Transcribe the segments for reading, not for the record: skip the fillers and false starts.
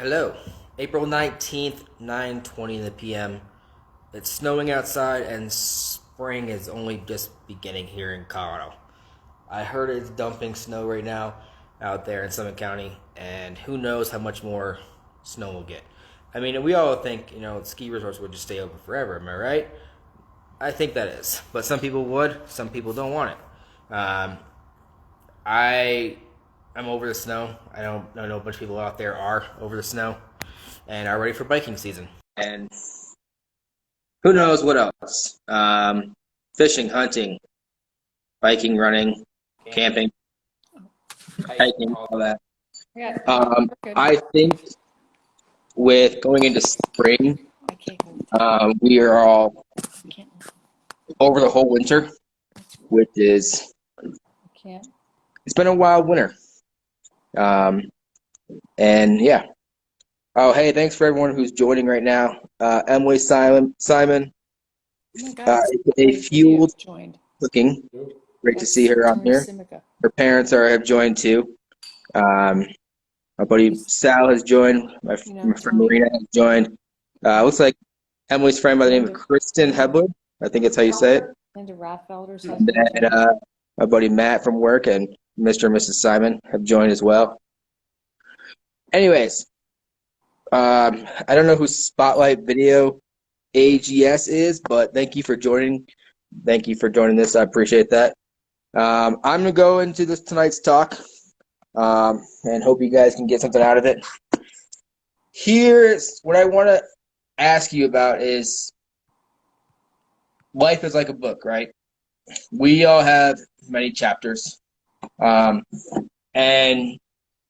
Hello. April 19th, 9:20 in the PM. It's snowing outside and spring is only just beginning here in Colorado. I heard it's dumping snow right now out there in Summit County, and who knows how much more snow we'll get. I mean, we all think, ski resorts would just stay open forever, am I right? I think that is. But some people would, some people don't want it. I I'm over the snow. I know a bunch of people out there are over the snow and are ready for biking season. And who knows what else? Fishing, hunting, biking, running, camping, hiking, all that. Yeah, we're good. I think with going into spring, I we are all can't. over the whole winter, which is I can't. it's been a wild winter. And yeah. Oh, hey, thanks for everyone who's joining right now. Emily Simon, Oh my God, a Fueled joined. Cooking. Great to see her on Tori here. Simica. Her parents have joined too. My buddy Sal has joined. My friend Marina has joined. Looks like Emily's friend by the name of Kristen Hebler. I think that's how you say it. Linda Rathfelder's And husband. then my buddy Matt from work and Mr. and Mrs. Simon have joined as well. Anyways, I don't know who Spotlight Video AGS is, but thank you for joining. Thank you for joining this. I appreciate that. I'm going to go into this tonight's talk and hope you guys can get something out of it. Here's what I want to ask you about is life is like a book, right? We all have many chapters, and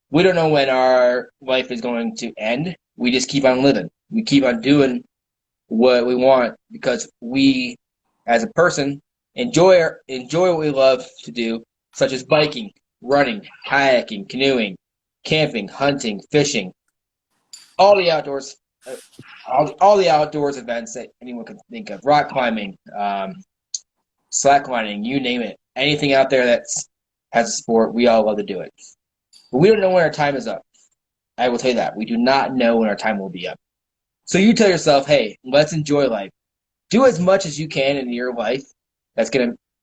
we don't know when our life is going to end. We just keep on living. We keep on doing what we want because we, as a person, enjoy what we love to do, such as biking, running, kayaking, canoeing, camping, hunting, fishing, all the outdoors, all the outdoors events that anyone can think of, rock climbing, slacklining, you name it, anything out there that has a sport, we all love to do it. But we don't know when our time is up. I will tell you that. We do not know when our time will be up. So you tell yourself, hey, let's enjoy life. Do as much as you can in your life that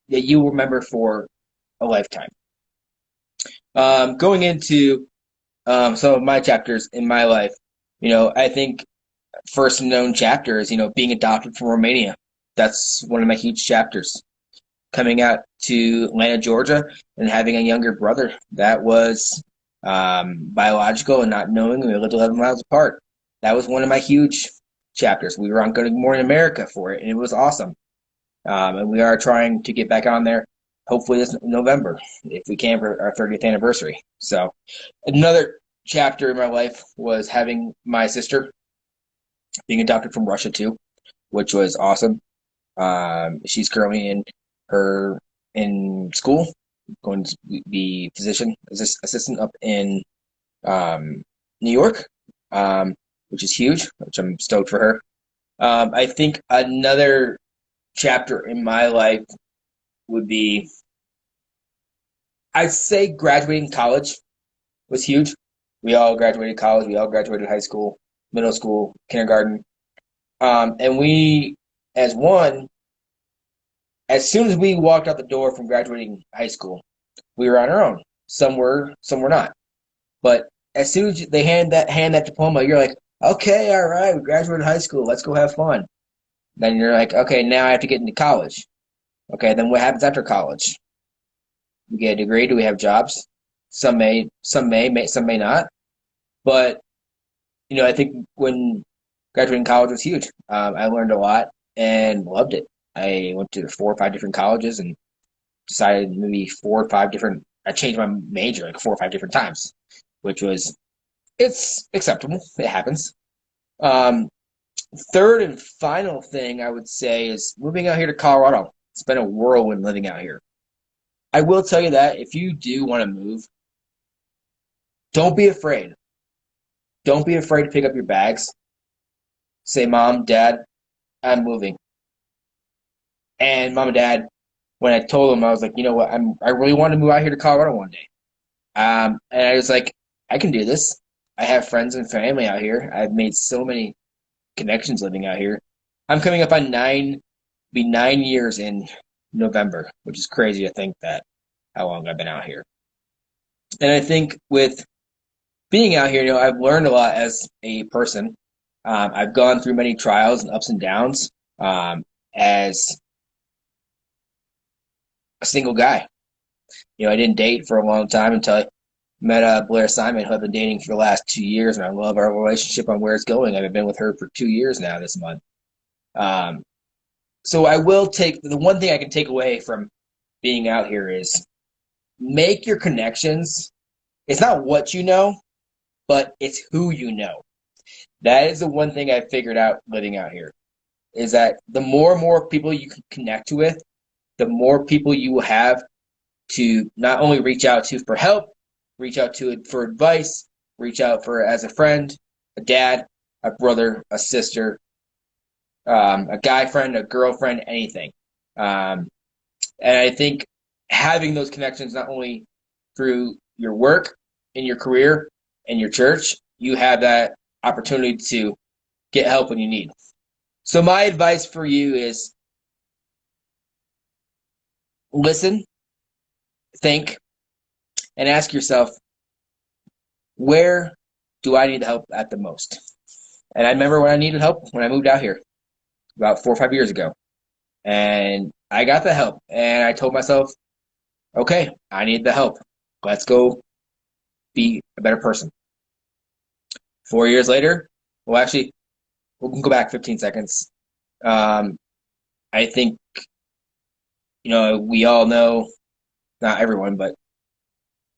you remember for a lifetime. Going into some of my chapters in my life, I think first known chapter is, being adopted from Romania. That's one of my huge chapters. Coming out to Atlanta, Georgia, and having a younger brother that was biological and not knowing we lived 11 miles apart. That was one of my huge chapters. We were on Good Morning America for it, and it was awesome. And we are trying to get back on there, hopefully this November, if we can, for our 30th anniversary. So another chapter in my life was having my sister being adopted from Russia too, which was awesome. She's currently in school, going to be physician assistant up in New York, which is huge, which I'm stoked for her. I think another chapter in my life would be, I'd say graduating college was huge. We all graduated college. We all graduated high school, middle school, kindergarten. And we, as soon as we walked out the door from graduating high school, we were on our own. Some were not. But as soon as they hand that diploma, you're like, okay, all right, we graduated high school. Let's go have fun. Then you're like, okay, now I have to get into college. Okay, then what happens after college? We get a degree. Do we have jobs? Some may, some may not. But I think when graduating college was huge. I learned a lot and loved it. I went to 4 or 5 different colleges and decided maybe 4 or 5 different. I changed my major like 4 or 5 different times, which was it's acceptable. It happens. Third and final thing I would say is moving out here to Colorado. It's been a whirlwind living out here. I will tell you that if you do want to move, don't be afraid. Don't be afraid to pick up your bags. Say, Mom, Dad, I'm moving. And Mom and Dad, when I told them, I was like, you know what, I really want to move out here to Colorado one day. And I was like, I can do this. I have friends and family out here. I've made so many connections living out here. I'm coming up on be 9 years in November, which is crazy to think that how long I've been out here. And I think with being out here, I've learned a lot as a person. I've gone through many trials and ups and downs as a single guy. I didn't date for a long time until I met Blair Simon, who I've been dating for the last 2 years, and I love our relationship on where it's going. I've been with her for 2 years now this month. So I will take the one thing I can take away from being out here is make your connections. It's not what you know, but it's who you know. That is the one thing I figured out living out here is that the more and more people you can connect with, the more people you will have to not only reach out to for help, reach out to for advice, reach out for as a friend, a dad, a brother, a sister, a guy friend, a girlfriend, anything. And I think having those connections not only through your work, in your career, in your church, you have that opportunity to get help when you need. So my advice for you is listen, think, and ask yourself, where do I need help at the most? And I remember when I needed help when I moved out here about 4 or 5 years ago. And I got the help. And I told myself, okay, I need the help. Let's go be a better person. 4 years later, well, actually, we'll go back 15 seconds. I think, we all know, not everyone, but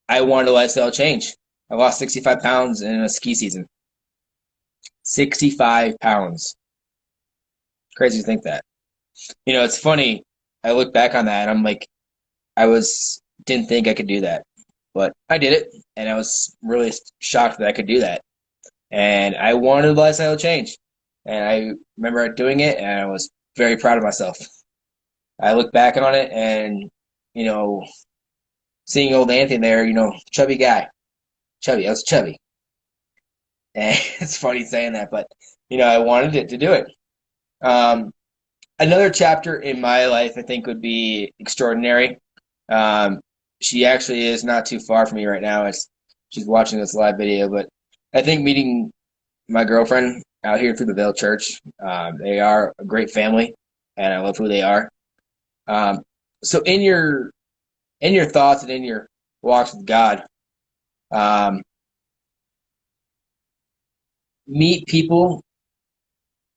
I wanted a lifestyle change. I lost 65 pounds in a ski season. 65 pounds. Crazy to think that. It's funny. I look back on that and I'm like, didn't think I could do that, but I did it. And I was really shocked that I could do that. And I wanted a lifestyle change. And I remember doing it and I was very proud of myself. I look back on it and, seeing old Anthony there, chubby guy. Chubby, I was chubby. And it's funny saying that, but, I wanted it to do it. Another chapter in my life, I think, would be extraordinary. She actually is not too far from me right now. She's watching this live video, but I think meeting my girlfriend out here through the Vale Church, they are a great family, and I love who they are. So in your thoughts and in your walks with God, meet people.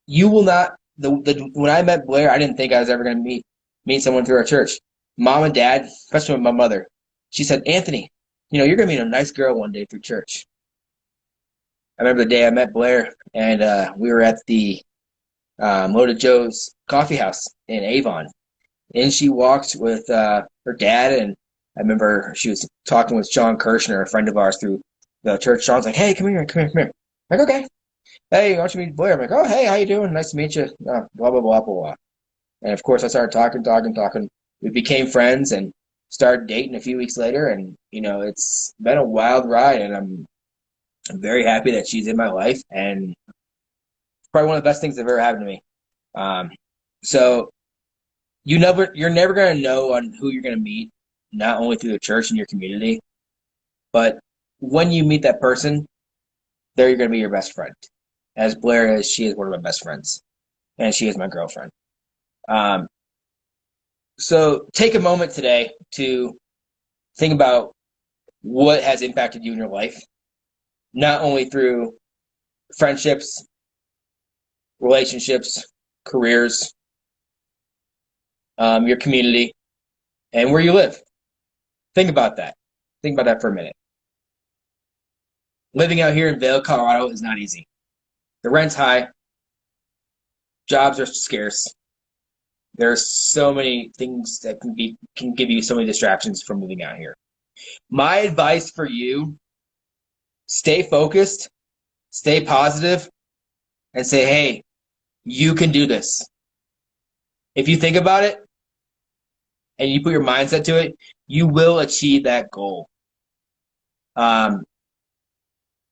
You will not. When I met Blair, I didn't think I was ever going to meet someone through our church. Mom and Dad, especially my mother, she said, Anthony, you're going to meet a nice girl one day through church. I remember the day I met Blair, and we were at the Loaded Joe's coffee house in Avon. And she walked with her dad, and I remember she was talking with Sean Kirshner, a friend of ours through the church. Sean's like, hey, come here. I'm like, okay. Hey, why don't you meet Blair? I'm like, oh, hey, how you doing? Nice to meet you. Blah, blah, blah, blah, blah. And, of course, I started talking. We became friends and started dating a few weeks later. And, it's been a wild ride, and I'm very happy that she's in my life. And it's probably one of the best things that have ever happened to me. So you're never going to know on who you're going to meet, not only through the church and your community, but when you meet that person, they're going to be your best friend. As Blair is, she is one of my best friends, and she is my girlfriend. So take a moment today to think about what has impacted you in your life, not only through friendships, relationships, careers, your community, and where you live. Think about that. Think about that for a minute. Living out here in Vail, Colorado is not easy. The rent's high. Jobs are scarce. There are so many things that can give you so many distractions from moving out here. My advice for you, stay focused, stay positive, and say, hey, you can do this. If you think about it and you put your mindset to it, you will achieve that goal.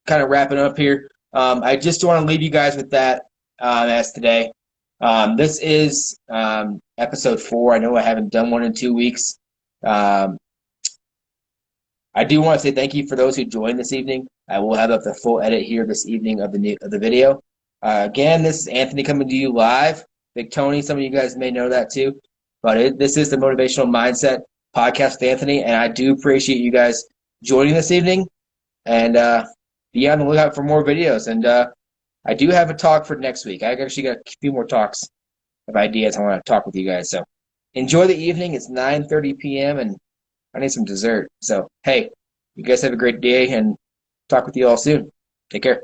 kind of wrapping up here. I just want to leave you guys with that as today. This is episode 4. I know I haven't done one in 2 weeks. I do want to say thank you for those who joined this evening. I will have up the full edit here this evening of the video. Again, this is Anthony coming to you live. Big Tony, some of you guys may know that too. But this is the Motivational Mindset Podcast with Anthony, and I do appreciate you guys joining this evening. And be on the lookout for more videos. And I do have a talk for next week. I actually got a few more talks of ideas I want to talk with you guys. So enjoy the evening. It's 9:30 p.m. and I need some dessert. So, hey, you guys have a great day and talk with you all soon. Take care.